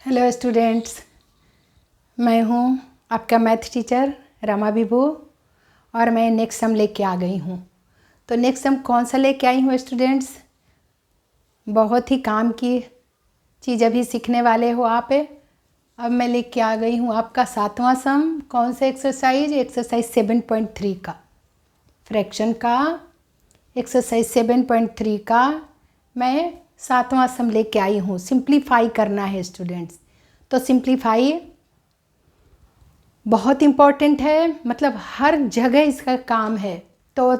Hello students, मैं हूँ आपका मैथ टीचर रमा विभू और मैं नेक्स्ट सम लेके आ गई हूँ। तो नेक्स्ट सम कौन सा लेके आई हूँ स्टूडेंट्स? बहुत ही काम की चीज़ अभी सीखने वाले हो आप। अब मैं लेके आ गई हूँ आपका 7वां सम। कौन सा एक्सरसाइज 7.3 का, फ्रैक्शन का एक्सरसाइज 7.3 का मैं 7वां सम लेके आई हूँ। सिंप्लीफाई करना है स्टूडेंट्स। तो सिंप्लीफाई बहुत इम्पॉर्टेंट है, मतलब हर जगह इसका काम है। तो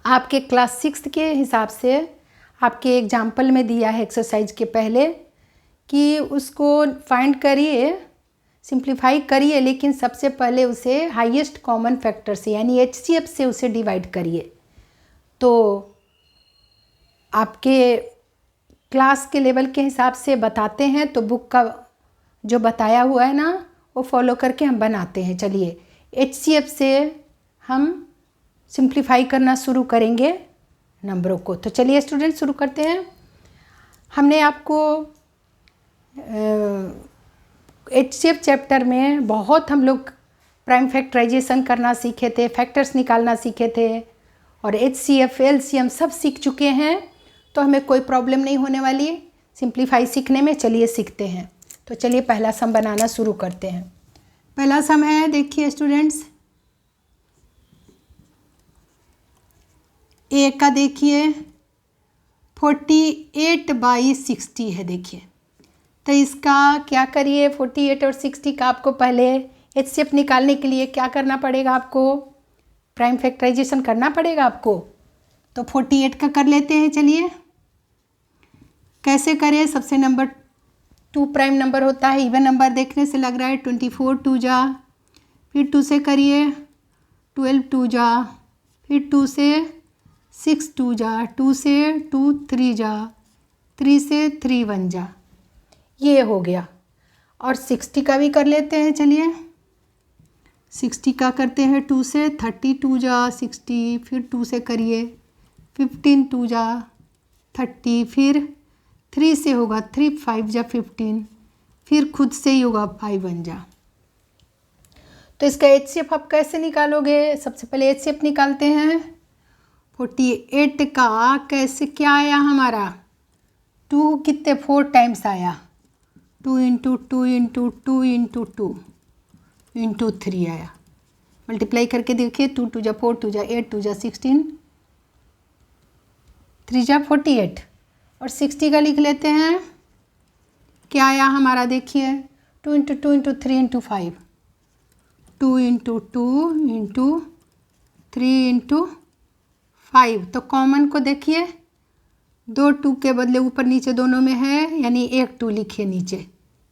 आपके क्लास 6 के हिसाब से आपके एग्जाम्पल में दिया है एक्सरसाइज के पहले कि उसको फाइंड करिए, सिंप्लीफाई करिए, लेकिन सबसे पहले उसे हाईएस्ट कॉमन फैक्टर से यानी HCF से उसे डिवाइड करिए। तो आपके क्लास के लेवल के हिसाब से बताते हैं, तो बुक का जो बताया हुआ है ना वो फॉलो करके हम बनाते हैं। चलिए HCF से हम सिंप्लीफाई करना शुरू करेंगे नंबरों को। तो चलिए स्टूडेंट शुरू करते हैं। हमने आपको HCF चैप्टर में बहुत हम लोग प्राइम फैक्टराइजेशन करना सीखे थे, फैक्टर्स निकालना सीखे थे और HCF LCM सब सीख चुके हैं। तो हमें कोई प्रॉब्लम नहीं होने वाली सिंप्लीफाई सीखने में। चलिए सीखते हैं। तो चलिए पहला सम बनाना शुरू करते हैं। पहला सम है, देखिए स्टूडेंट्स, ए का देखिए 48/60 है। देखिए तो इसका क्या करिए, 48 और 60 का आपको पहले HCF निकालने के लिए क्या करना पड़ेगा, आपको प्राइम फैक्टराइजेशन करना पड़ेगा आपको। तो 48 का कर लेते हैं। चलिए कैसे करें। सबसे नंबर 2 प्राइम नंबर होता है, इवन नंबर देखने से लग रहा है 24 2 जा, फिर 2 से करिए 12 2 जा, फिर 2 से 6 2 जा, 2 से 2 3 जा, 3 से 3 1 जा, ये हो गया। और 60 का भी कर लेते हैं। चलिए 60 का करते हैं 2 से 32 जा 60, फिर 2 से करिए 15 2 जा 30, फिर 3 से होगा 3 5 जा 15, फिर खुद से ही होगा 5 1 जा। तो इसका HCF आप कैसे निकालोगे? सबसे पहले HCF निकालते हैं। 48 का कैसे क्या आया हमारा, 2 कितने 4 टाइम्स आया, 2 इंटू 2 इंटू 2 इंटू 2 इंटू 3 आया। मल्टीप्लाई करके देखिए 2 2 जा 4 2 जा 8 2 जा 16, 3 जा 48 और 60 का लिख लेते हैं। क्या आया हमारा, देखिए 2 into 2 into 3 into 5, 2 into 2 into 3 into 5। तो कॉमन को देखिए 2 2 के बदले ऊपर नीचे दोनों में है, यानी 1 2 लिखिए नीचे।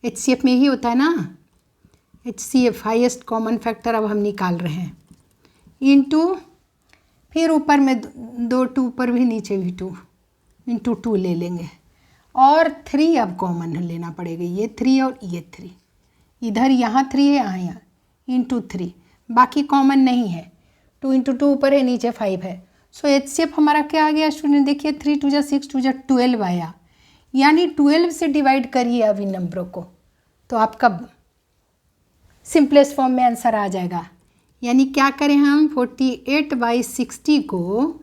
HCF में ही होता है ना, HCF हाईएस्ट कॉमन फैक्टर अब हम निकाल रहे हैं। इंटू फिर ऊपर में 2 2 ऊपर भी नीचे भी 2 इंटू 2 ले लेंगे और 3 अब कॉमन लेना पड़ेगा। ये 3 और ये 3, इधर यहाँ 3 है यहाँ इंटू 3, बाकी कॉमन नहीं है। 2 इंटू 2 ऊपर है नीचे 5 है। सो HCF हमारा क्या आ गया स्टूडेंट, देखिए 3 2 जा 6 2 जा 12 आया, यानी 12 से डिवाइड करिए अब इन नंबरों को, तो आपका सिंपलेस्ट फॉर्म में आंसर आ जाएगा। यानी क्या करें हम, 48/60 को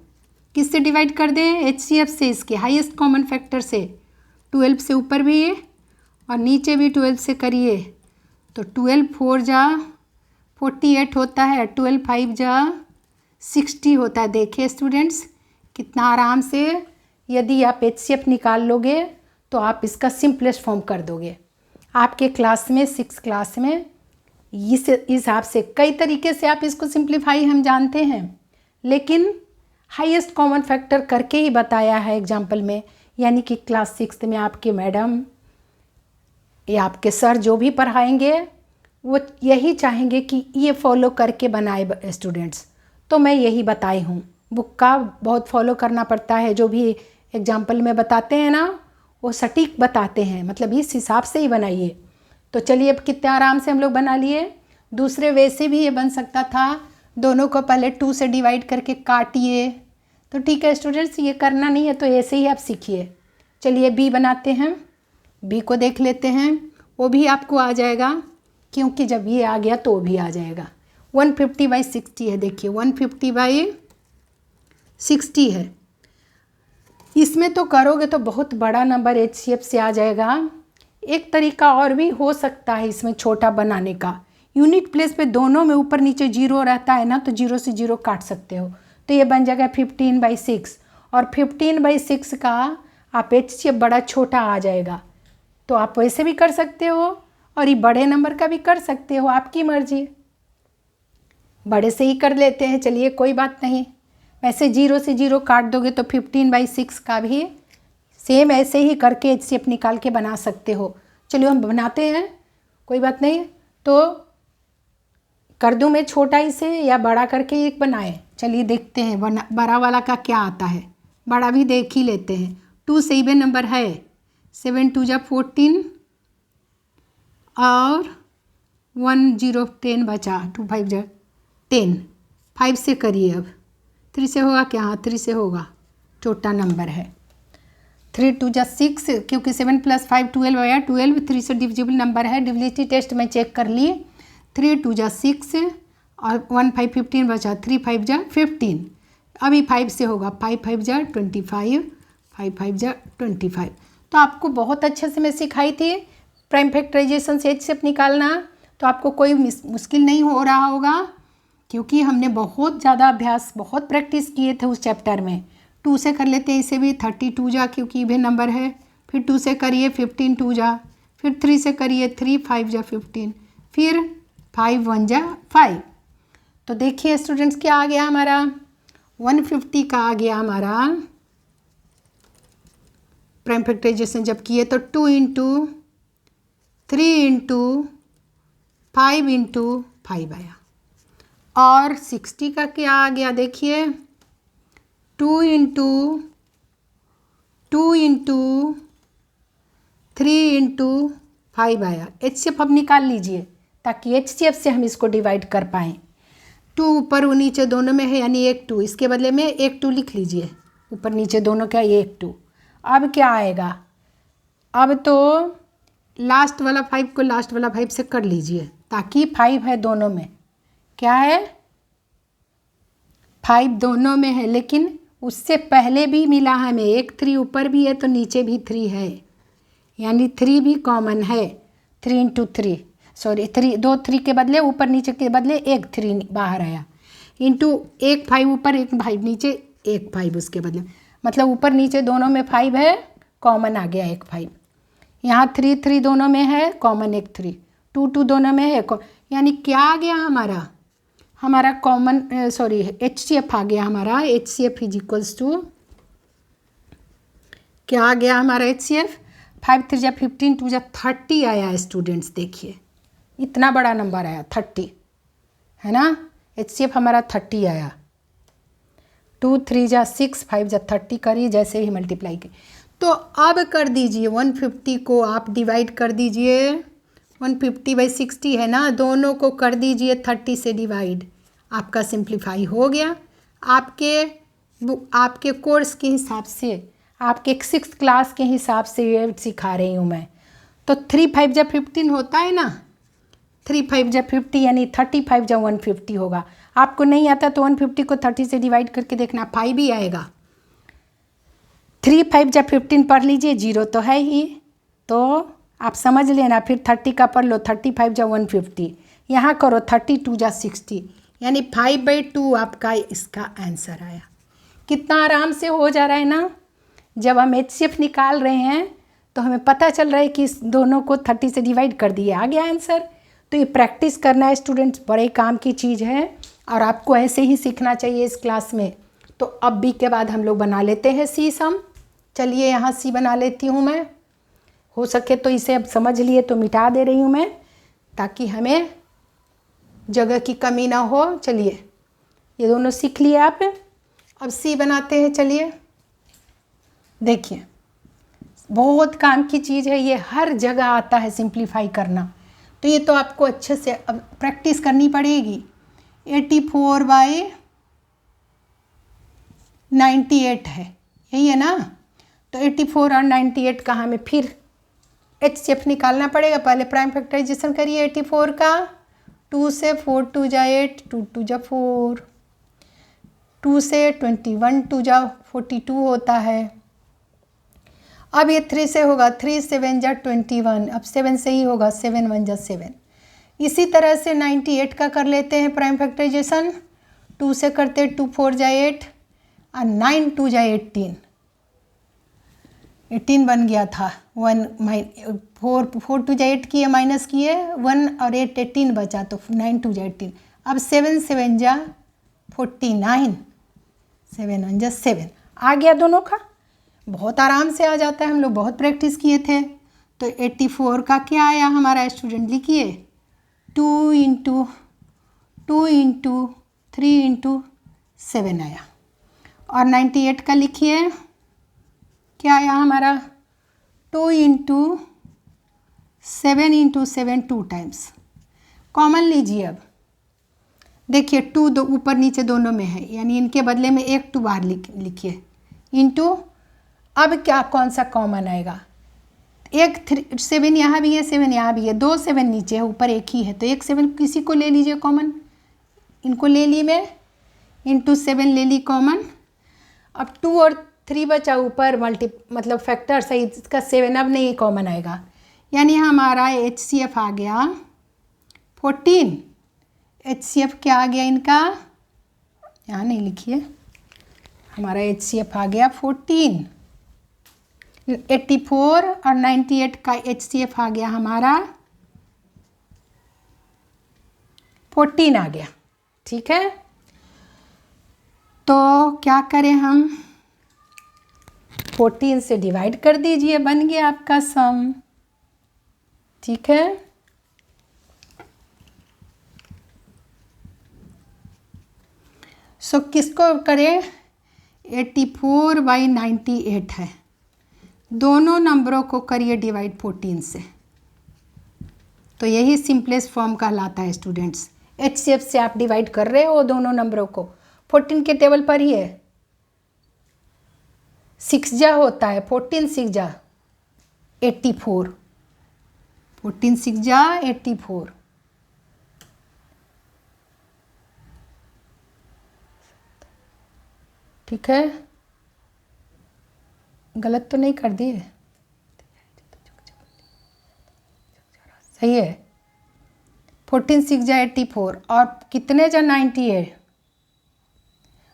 किससे डिवाइड कर दें, HCF से, इसके हाईएस्ट कॉमन फैक्टर से। 12 से ऊपर भी है और नीचे भी 12 से करिए, तो 12 4 जा 48 होता है, 12 5 जा 60 होता है। देखिए स्टूडेंट्स कितना आराम से, यदि आप HCF निकाल लोगे तो आप इसका सिंपलेस्ट फॉर्म कर दोगे। आपके क्लास में 6 क्लास में इस हिसाब से कई तरीके से आप इसको सिंप्लीफाई हम जानते हैं, लेकिन हाईएस्ट कॉमन फैक्टर करके ही बताया है एग्जाम्पल में। यानी कि क्लास 6 में आपके मैडम या आपके सर जो भी पढ़ाएंगे वो यही चाहेंगे कि ये फॉलो करके बनाए स्टूडेंट्स। तो मैं यही बताई हूँ, बुक का बहुत फॉलो करना पड़ता है। जो भी एग्जाम्पल में बताते हैं ना वो सटीक बताते हैं, मतलब इस हिसाब से ही बनाइए। तो चलिए अब कितने आराम से हम लोग बना लिए। दूसरे वे से भी ये बन सकता था, दोनों को पहले 2 से डिवाइड करके काटिए। तो ठीक है स्टूडेंट्स, ये करना नहीं है तो ऐसे ही आप सीखिए। चलिए B बनाते हैं। बी को देख लेते हैं, वो भी आपको आ जाएगा, क्योंकि जब ये आ गया तो वो भी आ जाएगा। 150/60 है, देखिए 150/60 है। इसमें तो करोगे तो बहुत बड़ा नंबर HCF से आ जाएगा। एक तरीका और भी हो सकता है इसमें छोटा बनाने का। यूनिट प्लेस पे दोनों में ऊपर नीचे 0 रहता है ना, तो 0 से 0 काट सकते हो, तो ये बन जाएगा 15/6। और 15/6 का आप HCF बड़ा छोटा आ जाएगा, तो आप वैसे भी कर सकते हो और ये बड़े नंबर का भी कर सकते हो, आपकी मर्जी। बड़े से ही कर लेते हैं, चलिए कोई बात नहीं। वैसे 0 से 0 काट दोगे तो 15/6 का भी सेम ऐसे ही करके HCF निकाल के बना सकते हो। चलिए हम बनाते हैं, कोई बात नहीं। तो कर दूं मैं छोटा इसे या बड़ा करके एक बनाए? चलिए देखते हैं बड़ा वाला का क्या आता है। बड़ा भी देख ही लेते हैं। 2 से इवन नंबर है, 7 2 जा 14 और 1 0 10 बचा, 2 5 जा 10। 5 से करिए, अब 3 से होगा क्या? हाँ 3 से होगा, छोटा नंबर है। 3 2 जा 6, क्योंकि 7 + 5 12 आया। 12 3 से डिविजिबल नंबर है, डिविजिबिलिटी टेस्ट में चेक कर लिए। 3 2 जा 6 और 1 5 15 बचा, 3 5 जा 15। अभी 5 से होगा, 5 5 जा 25, 5 5 जा 25। तो आपको बहुत अच्छे से मैं सिखाई थी प्राइम फैक्टराइजेशन से HCF निकालना, तो आपको कोई मुश्किल नहीं हो रहा होगा, क्योंकि हमने बहुत ज़्यादा अभ्यास, बहुत प्रैक्टिस किए थे उस चैप्टर में। 2 से कर लेते हैं इसे भी, 32 जा, क्योंकि इवन नंबर है। फिर 2 से करिए 15 2 जा, फिर 3 से करिए 3 5 जा 15, फिर 5 1 जा 5। तो देखिए स्टूडेंट्स क्या आ गया हमारा, 150 का आ गया हमारा प्राइम फैक्टराइजेशन जब किए तो 2 × 3 × 5 × 5 आया। और 60 का क्या आ गया, देखिए 2 × 3 × 5 आया। HCF अब निकाल लीजिए, ताकि HCF से हम इसको डिवाइड कर पाएँ। 2 ऊपर और नीचे दोनों में है, यानी 1 2, इसके बदले में 1 2 लिख लीजिए, ऊपर नीचे दोनों का 1 2। अब क्या आएगा, अब तो लास्ट वाला 5 को लास्ट वाला 5 से कर लीजिए, ताकि 5 है दोनों में। क्या है? 5 दोनों में है, लेकिन उससे पहले भी मिला हमें, एक 3 ऊपर भी है तो नीचे भी 3 है, यानी 3 भी कॉमन है। 3 × 3, सॉरी 3, 2 3 के बदले ऊपर नीचे के बदले एक 3 बाहर आया, इंटू एक 5 ऊपर एक 5 नीचे, एक 5 उसके बदले, मतलब ऊपर नीचे दोनों में 5 है, कॉमन आ गया एक 5। यहाँ 3 3 दोनों में है, कॉमन एक 3, 2 2 दोनों में है, यानी क्या आ गया हमारा कॉमन, सॉरी HCF आ गया हमारा। HCF = क्या आ गया हमारा HCF? 5 3 जा 15, 2 जा 30 आया स्टूडेंट्स। देखिए इतना बड़ा नंबर आया, 30 है ना। HCF हमारा 30 आया। 2 3 जा 6, 5 जा 30 करिए, जैसे ही मल्टीप्लाई की। तो अब कर दीजिए 150 को आप डिवाइड कर दीजिए, 150/60 है ना, दोनों को कर दीजिए 30 से डिवाइड। आपका सिंप्लीफाई हो गया। आपके कोर्स के हिसाब से, आपके 6th क्लास के हिसाब से ये सिखा रही हूँ मैं। तो 3 5 जा 15 होता है ना, 3 5 जा 50, यानी 35 जा 150 होगा। आपको नहीं आता तो 150 को 30 से डिवाइड करके देखना, 5 भी आएगा। 3 5 जा 15 पढ़ लीजिए, 0 तो है ही, तो आप समझ लेना। फिर 30 का पढ़ लो, 35 जा 150, यहाँ करो 32 जा 60, यानी 5/2 आपका इसका आंसर आया। कितना आराम से हो जा रहा है ना। जब हम HCF निकाल रहे हैं तो हमें पता चल रहा है कि इस दोनों को 30 से डिवाइड कर दिए, आ गया आंसर। तो ये प्रैक्टिस करना है स्टूडेंट्स, बड़े काम की चीज़ है, और आपको ऐसे ही सीखना चाहिए इस क्लास में। तो अब B के बाद हम लोग बना लेते हैं C सम। चलिए यहाँ C बना लेती हूँ मैं, हो सके तो इसे अब समझ लिए तो मिटा दे रही हूँ मैं, ताकि हमें जगह की कमी ना हो। चलिए ये दोनों सीख लिए आप, अब C बनाते हैं। चलिए देखिए बहुत काम की चीज़ है ये, हर जगह आता है सिंप्लीफाई करना, तो ये तो आपको अच्छे से अब प्रैक्टिस करनी पड़ेगी। 84/98 है, यही है ना। तो 84 और 98 का हमें फिर HCF निकालना पड़ेगा। पहले प्राइम फैक्टराइजेशन करिए 84 का। 2 से 4 2 जा 8, 2 2 जा 4, 2 से 21 2 जा 42 होता है। अब ये 3 से होगा, 3 7 जा 21, अब 7 से ही होगा, 7 1 जा 7। इसी तरह से 98 का कर लेते हैं प्राइम फैक्टराइजेशन। 2 से करते 2 4 जा 8 और 9 2 जा 18, 18 बन गया था। 1 4 2 जा 8 किए, माइनस किए 1 और 8 18 बचा, तो 9 2 जा 18। अब 7 7 जा 49, 7 1 जा 7 आ गया दोनों का। बहुत आराम से आ जाता है, हम लोग बहुत प्रैक्टिस किए थे। तो 84 का क्या आया हमारा स्टूडेंट, लिखिए 2 इंटू 3 इंटू 7 आया। और 98 का लिखिए क्या आया हमारा, 2 इंटू 7 2 टाइम्स। कॉमन लीजिए। अब देखिए 2 दो ऊपर नीचे दोनों में है, यानी इनके बदले में एक 2 बाहर लिखिए, इंटू। अब क्या कौन सा कॉमन आएगा, एक 7 यहाँ भी है, 7 यहाँ भी है, 2 7 नीचे है, ऊपर एक ही है, तो एक 7 किसी को ले लीजिए कॉमन। इनको ले ली मैं, इंटू 7 ले ली कॉमन। अब 2 और 3 बचा ऊपर, मतलब फैक्टर सही, इसका 7 अब नहीं कॉमन आएगा, यानी हमारा HCF आ गया 14। HCF क्या आ गया इनका, यहाँ नहीं लिखिए, हमारा HCF आ गया 14। 84 और 98 का HCF आ गया हमारा 14 आ गया। ठीक है, तो क्या करें हम, 14 से डिवाइड कर दीजिए, बन गया आपका सम। ठीक है, सो किसको करें, 84/98 है, दोनों नंबरों को करिए डिवाइड 14 से, तो यही सिंपलेस्ट फॉर्म कहलाता है स्टूडेंट्स। HCF से आप डिवाइड कर रहे हो दोनों नंबरों को, 14 के टेबल पर ही है, 6 जा होता है, 14 6 जा 84, 14 6 जा 84। ठीक है, गलत तो नहीं कर दिए, सही है। 14 6 जा 84 और कितने जा 90 है,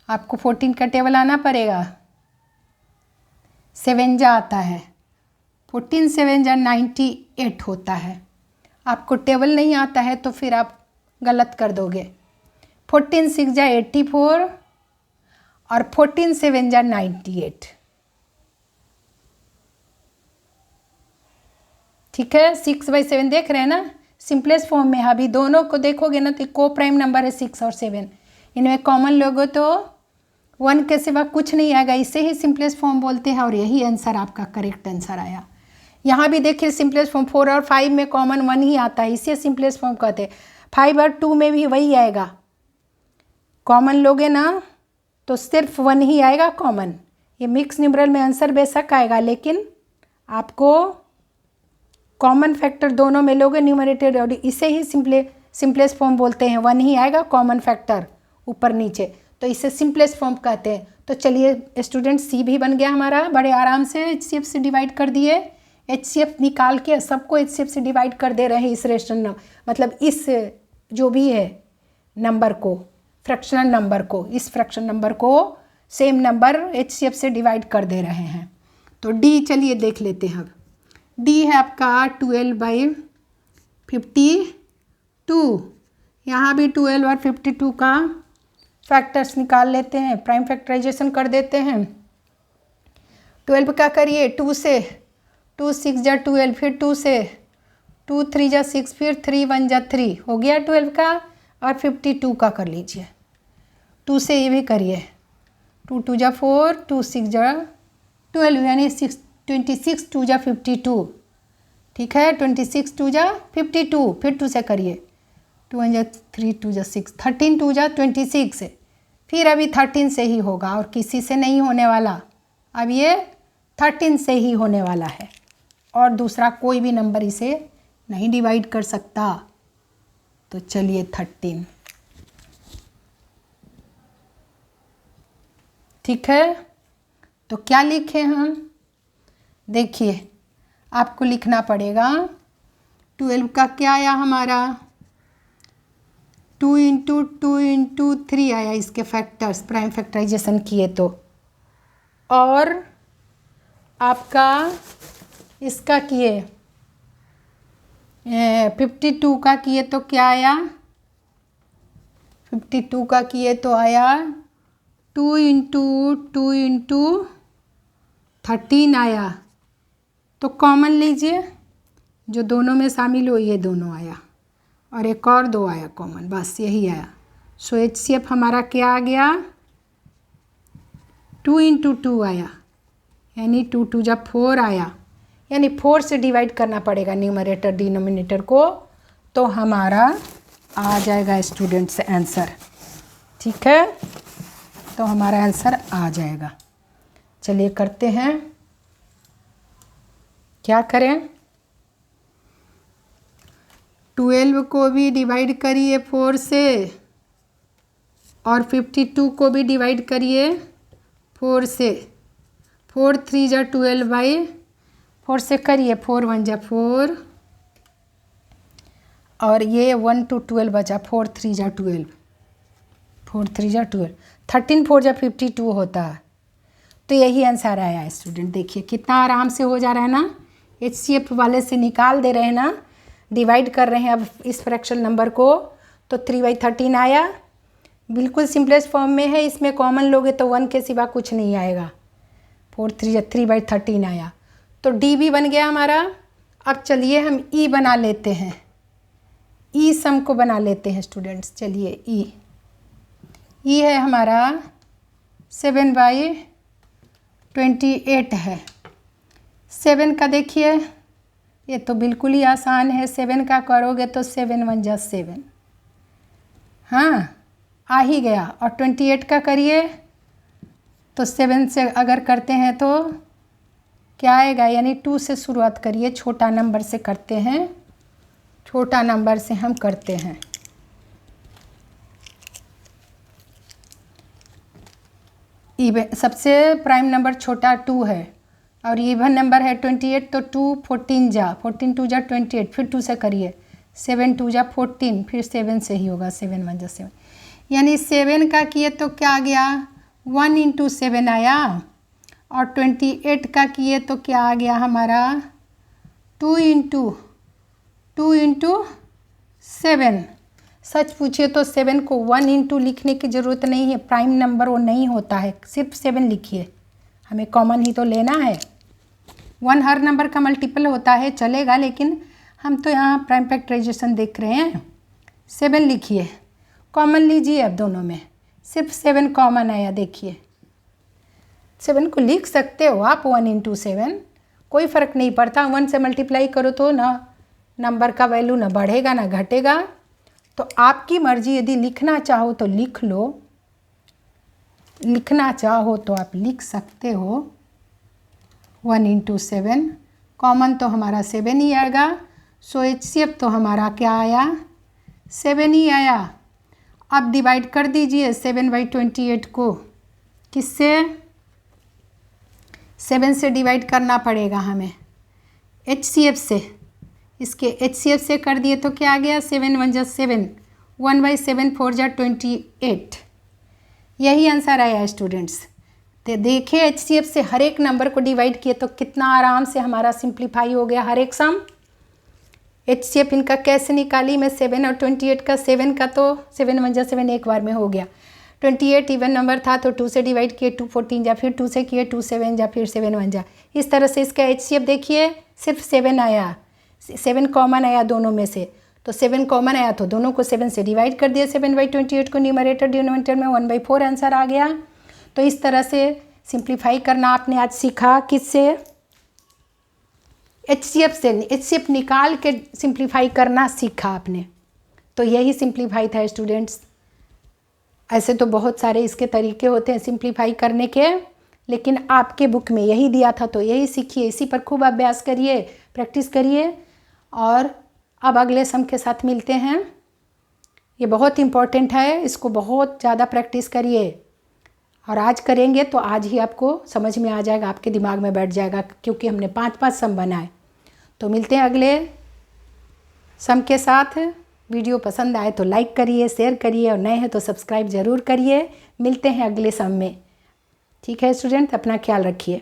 आपको 14 का टेबल आना पड़ेगा, 7 जा आता है, 14 7 जा 98 होता है। आपको टेबल नहीं आता है तो फिर आप गलत कर दोगे। 14 6 जा 84 और 14 7 जा 98। ठीक है, 6/7 देख रहे हैं ना, सिंपलेस्ट फॉर्म में। अभी दोनों को देखोगे ना तो को प्राइम नंबर है 6 और 7, इनमें कॉमन लोगो तो 1 के सिवा कुछ नहीं आएगा, इसे ही सिंपलेस्ट फॉर्म बोलते हैं, और यही आंसर आपका करेक्ट आंसर आया। यहाँ भी देखिए सिंपलेस्ट फॉर्म 4 और 5 में कॉमन 1 ही आता है, इसे सिंपलेस्ट फॉर्म कहते हैं। 5 और 2 में भी वही आएगा, कॉमन लोगे ना तो सिर्फ 1 ही आएगा कॉमन। ये मिक्स न्यूमरल में आंसर बेशक आएगा, लेकिन आपको कॉमन फैक्टर दोनों में लोगे न्यूमरेटर, और इसे ही सिंपलेस्ट फॉर्म बोलते हैं, 1 ही आएगा कॉमन फैक्टर ऊपर नीचे, तो इसे सिंपलेस्ट फॉर्म कहते हैं। तो चलिए स्टूडेंट, सी भी बन गया हमारा, बड़े आराम से HCF से डिवाइड कर दिए। HCF निकाल के सबको HCF से डिवाइड कर दे रहे हैं, इस रेशनल मतलब इस जो भी है नंबर को, फ्रैक्शनल नंबर को, इस फ्रैक्शनल नंबर को सेम नंबर HCF से डिवाइड कर दे रहे हैं। तो D चलिए देख लेते हैं। अब D है आपका 12/52, यहाँ भी 12 और 52 का फैक्टर्स निकाल लेते हैं, प्राइम फैक्टराइजेशन कर देते हैं। 12 का करिए 2 से, 2 6 जा 12, फिर 2 से 2 3 जा 6, फिर 3 1 जा 3, हो गया 12 का। और 52 का कर लीजिए, 2 से ये भी करिए, 2 2 जा 4, 2 6 जा 12, यानी 26 2 जा 52। ठीक है, 26 2 जा 52, फिर 2 से करिए, 2 1 जा 3, 2 जा 6, 13 2 जा 26 से, फिर अभी 13 से ही होगा और किसी से नहीं होने वाला, अब ये 13 से ही होने वाला है। और दूसरा कोई भी नंबर इसे नहीं डिवाइड कर सकता। तो चलिए 13, ठीक है। तो क्या लिखे हम, देखिए आपको लिखना पड़ेगा 12 का क्या आया हमारा 2 इंटू 2 इंटू 3 आया इसके फैक्टर्स, प्राइम फैक्टराइजेशन किए तो, और आपका इसका किए 52 का किए तो क्या आया, 52 का किए तो आया 2 इंटू 2 इंटू 13 आया। तो कॉमन लीजिए, जो दोनों में शामिल हो ये दोनों आया, और एक और 2 आया कॉमन, बस यही आया। सो HCF हमारा क्या आ गया 2 इंटू 2 आया, यानी 2 2 जब 4 आया, यानी 4 से डिवाइड करना पड़ेगा न्यूमरेटर डिनोमिनेटर को, तो हमारा आ जाएगा स्टूडेंट्स आंसर, ठीक है। तो हमारा आंसर आ जाएगा। चलिए करते हैं, क्या करें, 12 को भी डिवाइड करिए 4 से, और 52 को भी डिवाइड करिए 4 से। 4 3 जा 12/4 से करिए, 4 1 जा 4, और ये 1 to 12 बचा, 4 3 जा 12, 4 3 जा 12, 13 4 जा 52 होता है। तो यही आंसर आया है स्टूडेंट। देखिए कितना आराम से हो जा रहा है ना, HCF वाले से निकाल दे रहे हैं ना, डिवाइड कर रहे हैं अब इस फ्रैक्शन नंबर को, तो 3/13 आया, बिल्कुल सिंपलेस्ट फॉर्म में है। इसमें कॉमन लोगे तो 1 के सिवा कुछ नहीं आएगा। 4 3 जा 3/13 आया, तो D भी बन गया हमारा। अब चलिए हम E बना लेते हैं, E सम को बना लेते हैं स्टूडेंट्स। चलिए E है हमारा 7/28 है। 7 का देखिए, ये तो बिल्कुल ही आसान है, 7 का करोगे तो 7 1 जा 7, हाँ आ ही गया। और 28 का करिए तो 7 से अगर करते हैं तो क्या आएगा, यानी 2 से शुरुआत करिए, छोटा नंबर से करते हैं, छोटा नंबर से हम करते हैं। सबसे प्राइम नंबर छोटा 2 है, और इवन नंबर है 28, तो 2 14 जा 14 2 जा 28, फिर 2 से करिए, 7 2 जा 14, फिर 7 से ही होगा, 7 1 जा 7, यानी 7 का किए तो क्या आ गया 1 इंटू 7 आया, और 28 का किए तो क्या आ गया हमारा 2 इंटू 7। सच पूछिए तो 7 को 1 इंटू लिखने की ज़रूरत नहीं है, प्राइम नंबर वो नहीं होता है, सिर्फ 7 लिखिए, हमें कॉमन ही तो लेना है। 1 हर नंबर का मल्टीपल होता है, चलेगा, लेकिन हम तो यहाँ प्राइम फैक्टराइजेशन देख रहे हैं। 7 लिखिए, कॉमन लीजिए, अब दोनों में सिर्फ 7 कॉमन आया। देखिए 7 को लिख सकते हो आप 1 इंटू 7, कोई फ़र्क नहीं पड़ता। 1 से मल्टीप्लाई करो तो ना नंबर का वैल्यू ना बढ़ेगा ना घटेगा, तो आपकी मर्जी, यदि लिखना चाहो तो लिख लो, लिखना चाहो तो आप लिख सकते हो 1 इंटू 7, कॉमन तो हमारा 7 ही आएगा। सो HCF तो हमारा क्या आया 7 ही आया। अब डिवाइड कर दीजिए 7/28 को, किससे, 7 से डिवाइड करना पड़ेगा हमें, HCF से। इसके HCF से कर दिए तो क्या आ गया 7 1 जा 7, 1/7 4 जा 28, यही आंसर आया स्टूडेंट्स। तो देखिए HCF से हर एक नंबर को डिवाइड किए तो कितना आराम से हमारा सिंप्लीफाई हो गया हर एक सम। HCF इनका कैसे निकाली मैं, 7 और 28 का, 7 का तो 7 1 जा 7 एक बार में हो गया, 28 इवन नंबर था तो 2 से डिवाइड किए, 2 14 जा, फिर 2 से किए 2 7 जा, फिर 7 1 जा, इस तरह से इसका HCF देखिए सिर्फ 7 आया, 7 कॉमन आया दोनों में से, तो 7 कॉमन आया तो दोनों को 7 से डिवाइड कर दिया, 7/28 को न्यूमरेटर डिनोमिनेटर में 1/4 आंसर आ गया। तो इस तरह से सिंप्लीफाई करना आपने आज सीखा, किससे, HCF से। HCF निकाल के सिंप्लीफाई करना सीखा आपने, तो यही सिंप्लीफाई था स्टूडेंट्स। ऐसे तो बहुत सारे इसके तरीके होते हैं सिंप्लीफाई करने के, लेकिन आपके बुक में यही दिया था तो यही सीखिए, इसी पर खूब अभ्यास करिए, प्रैक्टिस करिए। और अब अगले सम के साथ मिलते हैं। ये बहुत इम्पॉर्टेंट है, इसको बहुत ज़्यादा प्रैक्टिस करिए और आज करेंगे तो आज ही आपको समझ में आ जाएगा, आपके दिमाग में बैठ जाएगा, क्योंकि हमने 5-5 सम बनाए। तो मिलते हैं अगले सम के साथ। वीडियो पसंद आए तो लाइक करिए, शेयर करिए और नए हैं तो सब्सक्राइब ज़रूर करिए। मिलते हैं अगले सम में। ठीक है स्टूडेंट, अपना ख्याल रखिए।